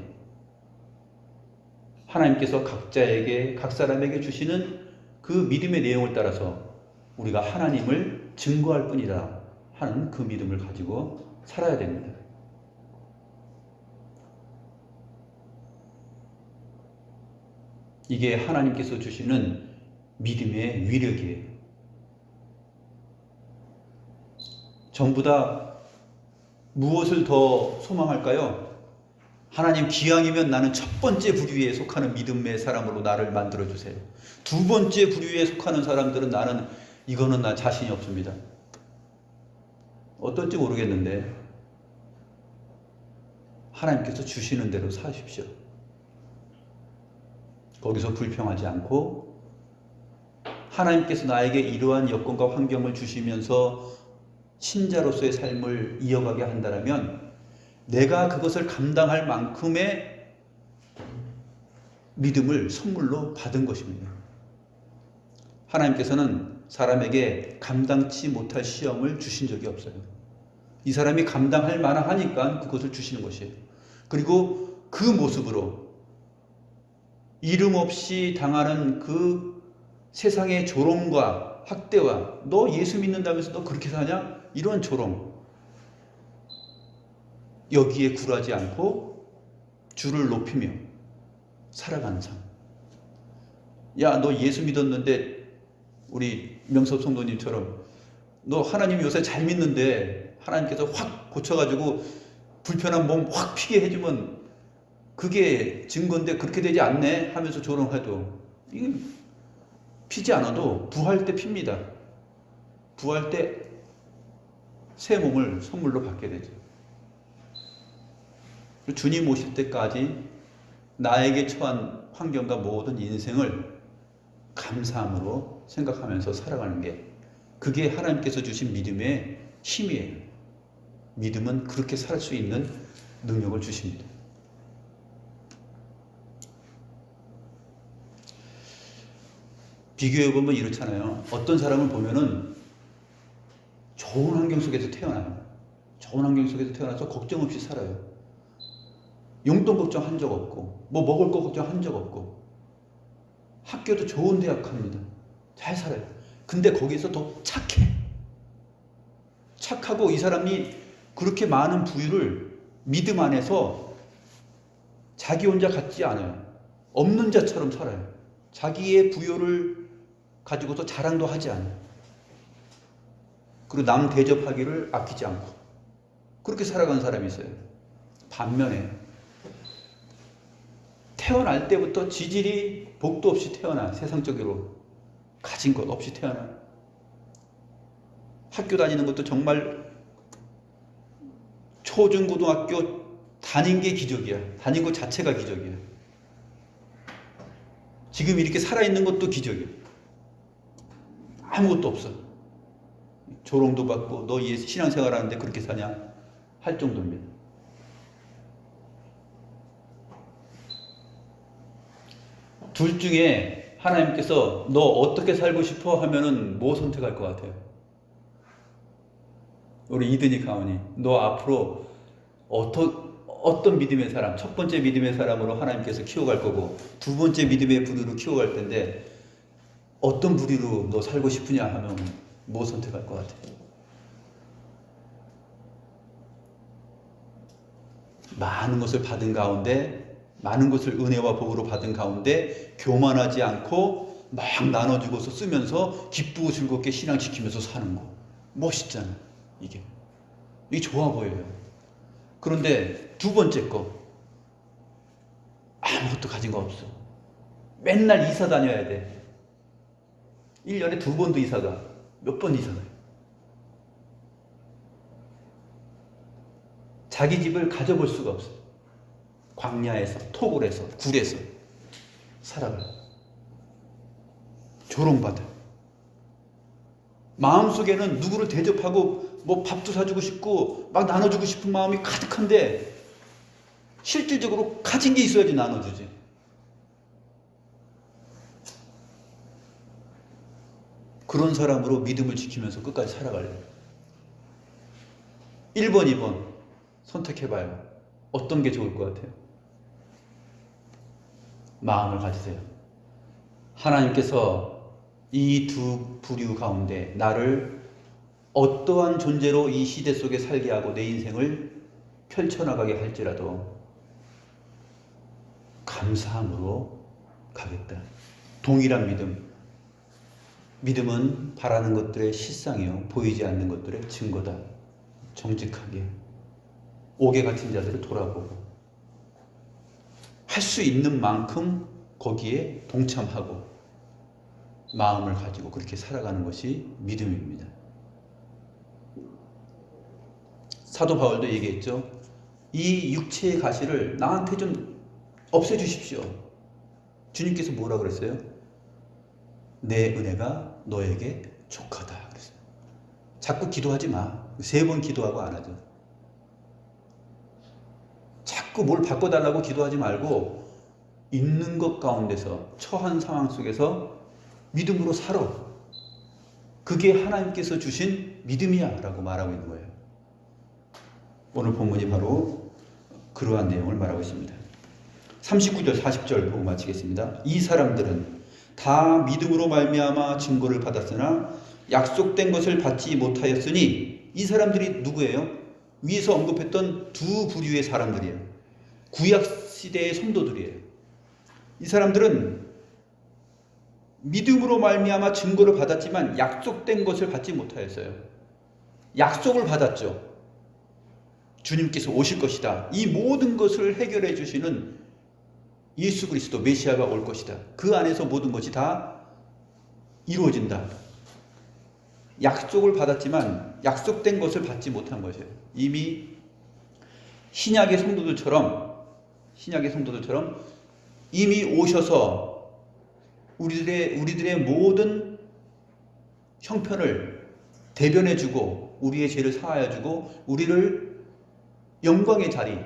하나님께서 각자에게 각 사람에게 주시는 그 믿음의 내용을 따라서 우리가 하나님을 증거할 뿐이다 하는 그 믿음을 가지고 살아야 됩니다. 이게 하나님께서 주시는 믿음의 위력이에요. 전부 다 무엇을 더 소망할까요? 하나님 기왕이면 나는 첫 번째 부류에 속하는 믿음의 사람으로 나를 만들어주세요. 두 번째 부류에 속하는 사람들은 나는 이거는 나 자신이 없습니다. 어떨지 모르겠는데 하나님께서 주시는 대로 사십시오. 거기서 불평하지 않고 하나님께서 나에게 이러한 여건과 환경을 주시면서 신자로서의 삶을 이어가게 한다면 내가 그것을 감당할 만큼의 믿음을 선물로 받은 것입니다. 하나님께서는 사람에게 감당치 못할 시험을 주신 적이 없어요. 이 사람이 감당할 만하니까 그것을 주시는 것이에요. 그리고 그 모습으로 이름 없이 당하는 그 세상의 조롱과 학대와 너 예수 믿는다면서 너 그렇게 사냐? 이런 조롱 여기에 굴하지 않고 주를 높이며 살아가는 삶. 야, 너 예수 믿었는데 우리 명섭 성도님처럼 너 하나님 요새 잘 믿는데 하나님께서 확 고쳐가지고 불편한 몸 확 피게 해주면 그게 증거인데 그렇게 되지 않네 하면서 조롱해도 이게 피지 않아도 부활 때 핍니다. 부활 때 새 몸을 선물로 받게 되죠. 주님 오실 때까지 나에게 처한 환경과 모든 인생을 감사함으로 생각하면서 살아가는 게 그게 하나님께서 주신 믿음의 힘이에요. 믿음은 그렇게 살 수 있는 능력을 주십니다. 비교해보면 이렇잖아요. 어떤 사람을 보면은 좋은 환경 속에서 태어나요. 좋은 환경 속에서 태어나서 걱정 없이 살아요. 용돈 걱정 한 적 없고 뭐 먹을 거 걱정 한 적 없고 학교도 좋은 대학 갑니다. 잘 살아요. 근데 거기서 더 착해. 착하고 이 사람이 그렇게 많은 부유를 믿음 안에서 자기 혼자 갖지 않아요. 없는 자처럼 살아요. 자기의 부여를 가지고서 자랑도 하지 않아요. 그리고 남 대접하기를 아끼지 않고 그렇게 살아가는 사람이 있어요. 반면에 태어날 때부터 지질이 복도 없이 태어나 세상적으로 가진 것 없이 태어나 학교 다니는 것도 정말 초중고등학교 다닌 게 기적이야. 다닌 것 자체가 기적이야. 지금 이렇게 살아있는 것도 기적이야. 아무것도 없어. 조롱도 받고 너 신앙생활 하는데 그렇게 사냐 할 정도입니다. 둘 중에 하나님께서 너 어떻게 살고 싶어 하면은 뭐 선택할 것 같아요? 우리 이든이 가온이 너 앞으로 어떤 믿음의 사람, 첫 번째 믿음의 사람으로 하나님께서 키워갈 거고 두 번째 믿음의 부류로 키워갈 텐데 어떤 부류로 너 살고 싶으냐 하면 뭐 선택할 것 같아? 많은 것을 받은 가운데, 많은 것을 은혜와 복으로 받은 가운데 교만하지 않고 막 나눠주고서 쓰면서 기쁘고 즐겁게 신앙 지키면서 사는 거 멋있잖아. 이게 좋아 보여요. 그런데 두 번째 거 아무것도 가진 거 없어. 맨날 이사 다녀야 돼. 1년에 2번도 이사가. 몇 번 이사가요. 자기 집을 가져볼 수가 없어. 광야에서, 토굴에서, 굴에서 살아가요. 조롱받아. 마음속에는 누구를 대접하고 뭐 밥도 사주고 싶고 막 나눠주고 싶은 마음이 가득한데 실질적으로 가진 게 있어야지 나눠주지. 그런 사람으로 믿음을 지키면서 끝까지 살아갈래요. 1번, 2번 선택해봐요. 어떤 게 좋을 것 같아요? 마음을 가지세요. 하나님께서 이 두 부류 가운데 나를 어떠한 존재로 이 시대 속에 살게 하고 내 인생을 펼쳐나가게 할지라도 감사함으로 가겠다. 동일한 믿음. 믿음은 바라는 것들의 실상이요 보이지 않는 것들의 증거다. 정직하게 옥에 갇힌 자들을 돌아보고 할 수 있는 만큼 거기에 동참하고 마음을 가지고 그렇게 살아가는 것이 믿음입니다. 사도 바울도 얘기했죠. 이 육체의 가시를 나한테 좀 없애주십시오. 주님께서 뭐라 그랬어요? 내 은혜가 너에게 족하다 그랬어요. 자꾸 기도하지 마. 3번 기도하고 안 하죠. 자꾸 뭘 바꿔달라고 기도하지 말고 있는 것 가운데서 처한 상황 속에서 믿음으로 살아. 그게 하나님께서 주신 믿음이야 라고 말하고 있는 거예요. 오늘 본문이 바로 그러한 내용을 말하고 있습니다. 39절 40절 보고 마치겠습니다. 이 사람들은 다 믿음으로 말미암아 증거를 받았으나 약속된 것을 받지 못하였으니 이 사람들이 누구예요? 위에서 언급했던 두 부류의 사람들이에요. 구약 시대의 성도들이에요. 이 사람들은 믿음으로 말미암아 증거를 받았지만 약속된 것을 받지 못하였어요. 약속을 받았죠. 주님께서 오실 것이다. 이 모든 것을 해결해 주시는 예수 그리스도 메시아가 올 것이다. 그 안에서 모든 것이 다 이루어진다. 약속을 받았지만 약속된 것을 받지 못한 것이에요. 이미 신약의 성도들처럼 이미 오셔서 우리들의 모든 형편을 대변해주고 우리의 죄를 사하여주고 우리를 영광의 자리,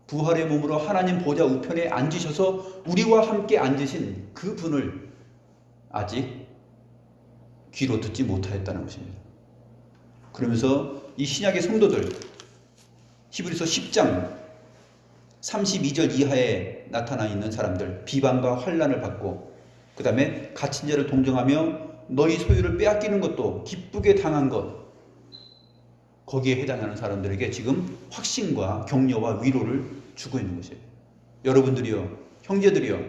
부활의 몸으로 하나님 보좌 우편에 앉으셔서 우리와 함께 앉으신 그 분을 아직 귀로 듣지 못하였다는 것입니다. 그러면서 이 신약의 성도들 히브리서 10장 32절 이하에 나타나 있는 사람들, 비방과 환난을 받고 그 다음에 갇힌 자를 동정하며 너희 소유를 빼앗기는 것도 기쁘게 당한 것, 거기에 해당하는 사람들에게 지금 확신과 격려와 위로를 주고 있는 것이에요. 여러분들이요, 형제들이요,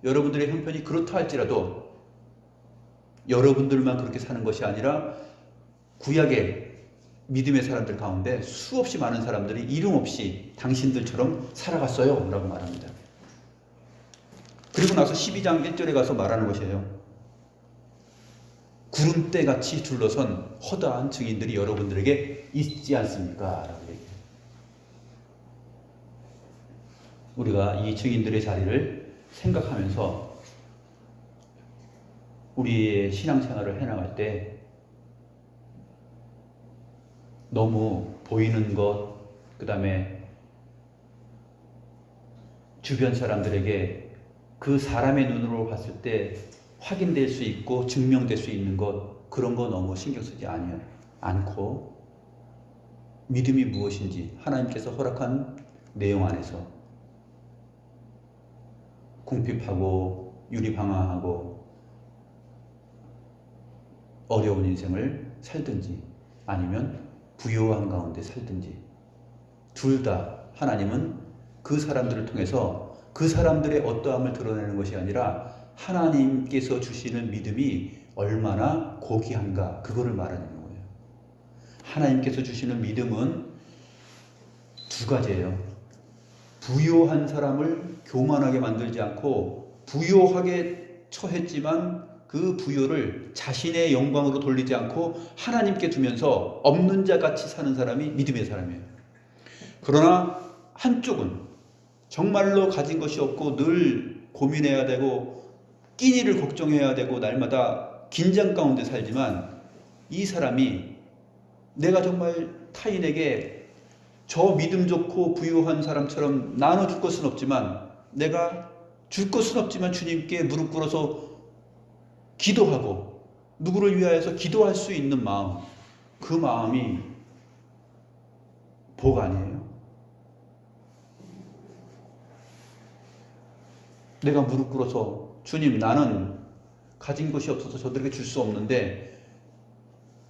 여러분들의 형편이 그렇다 할지라도 여러분들만 그렇게 사는 것이 아니라 구약의 믿음의 사람들 가운데 수없이 많은 사람들이 이름 없이 당신들처럼 살아갔어요 라고 말합니다. 그리고 나서 12장 1절에 가서 말하는 것이에요. 구름대같이 둘러선 허다한 증인들이 여러분들에게 있지 않습니까? 라고 얘기해요. 우리가 이 증인들의 자리를 생각하면서 우리의 신앙생활을 해나갈 때 너무 보이는 것, 그 다음에 주변 사람들에게 그 사람의 눈으로 봤을 때 확인될 수 있고 증명될 수 있는 것, 그런 거 너무 신경 쓰지 않고 믿음이 무엇인지, 하나님께서 허락한 내용 안에서 궁핍하고 유리방황하고 어려운 인생을 살든지 아니면 부요한 가운데 살든지 둘 다 하나님은 그 사람들을 통해서 그 사람들의 어떠함을 드러내는 것이 아니라 하나님께서 주시는 믿음이 얼마나 고귀한가 그거를 말하는 거예요. 하나님께서 주시는 믿음은 두 가지예요. 부요한 사람을 교만하게 만들지 않고 부요하게 처했지만 그 부요를 자신의 영광으로 돌리지 않고 하나님께 두면서 없는 자 같이 사는 사람이 믿음의 사람이에요. 그러나 한쪽은 정말로 가진 것이 없고 늘 고민해야 되고 끼니를 걱정해야 되고 날마다 긴장 가운데 살지만 이 사람이 내가 정말 타인에게 저 믿음 좋고 부유한 사람처럼 나눠줄 것은 없지만 내가 줄 것은 없지만 주님께 무릎 꿇어서 기도하고 누구를 위하여서 기도할 수 있는 마음, 그 마음이 복 아니에요? 내가 무릎 꿇어서 주님 나는 가진 것이 없어서 저들에게 줄 수 없는데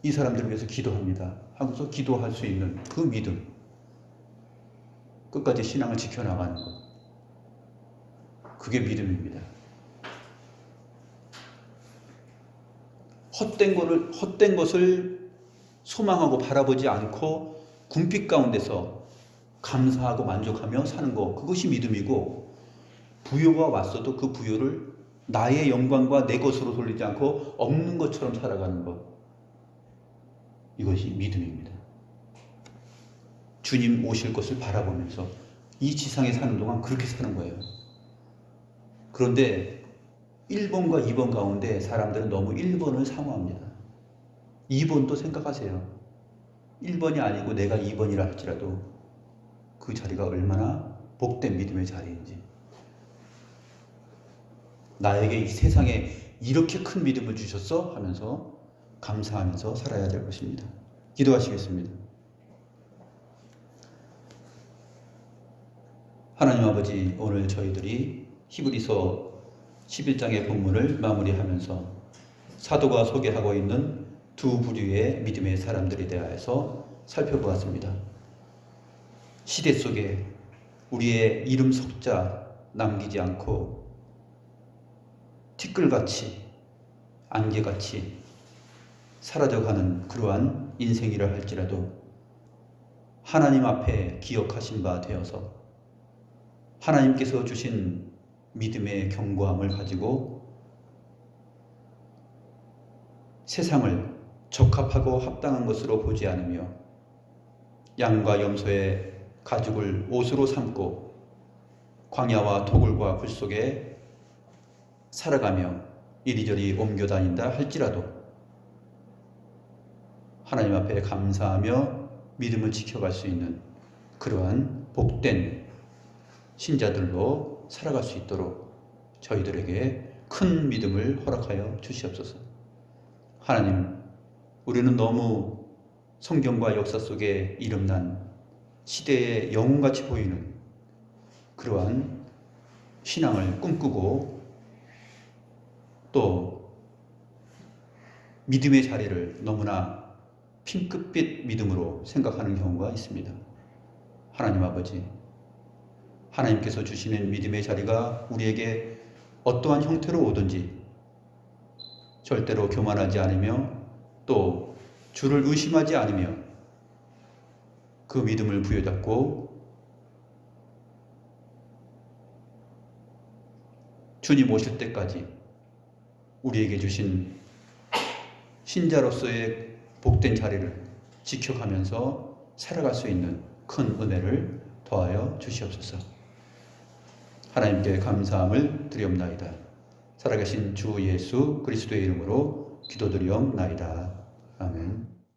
이 사람들을 위해서 기도합니다 하고서 기도할 수 있는 그 믿음, 끝까지 신앙을 지켜나가는 것, 그게 믿음입니다. 헛된 것을 소망하고 바라보지 않고 궁핍 가운데서 감사하고 만족하며 사는 것, 그것이 믿음이고, 부요가 왔어도 그 부요를 나의 영광과 내 것으로 돌리지 않고 없는 것처럼 살아가는 것, 이것이 믿음입니다. 주님 오실 것을 바라보면서 이 지상에 사는 동안 그렇게 사는 거예요. 그런데 1번과 2번 가운데 사람들은 너무 1번을 사모합니다. 2번도 생각하세요. 1번이 아니고 내가 2번이라 할지라도 그 자리가 얼마나 복된 믿음의 자리인지, 나에게 이 세상에 이렇게 큰 믿음을 주셨어? 하면서 감사하면서 살아야 될 것입니다. 기도하시겠습니다. 하나님 아버지, 오늘 저희들이 히브리서 11장의 본문을 마무리하면서 사도가 소개하고 있는 두 부류의 믿음의 사람들에 대하여서 살펴보았습니다. 시대 속에 우리의 이름 석자 남기지 않고 티끌같이 안개같이 사라져가는 그러한 인생이라 할지라도 하나님 앞에 기억하신 바 되어서 하나님께서 주신 믿음의 견고함을 가지고 세상을 적합하고 합당한 것으로 보지 않으며 양과 염소의 가죽을 옷으로 삼고 광야와 토굴과 굴 속에 살아가며 이리저리 옮겨 다닌다 할지라도 하나님 앞에 감사하며 믿음을 지켜갈 수 있는 그러한 복된 신자들로 살아갈 수 있도록 저희들에게 큰 믿음을 허락하여 주시옵소서. 하나님, 우리는 너무 성경과 역사 속에 이름난 시대의 영웅같이 보이는 그러한 신앙을 꿈꾸고 또 믿음의 자리를 너무나 핑크빛 믿음으로 생각하는 경우가 있습니다. 하나님 아버지, 하나님께서 주시는 믿음의 자리가 우리에게 어떠한 형태로 오든지 절대로 교만하지 않으며 또 주를 의심하지 않으며 그 믿음을 부여잡고 주님 오실 때까지 우리에게 주신 신자로서의 복된 자리를 지켜가면서 살아갈 수 있는 큰 은혜를 더하여 주시옵소서. 하나님께 감사함을 드리옵나이다. 살아계신 주 예수 그리스도의 이름으로 기도드리옵나이다. 아멘.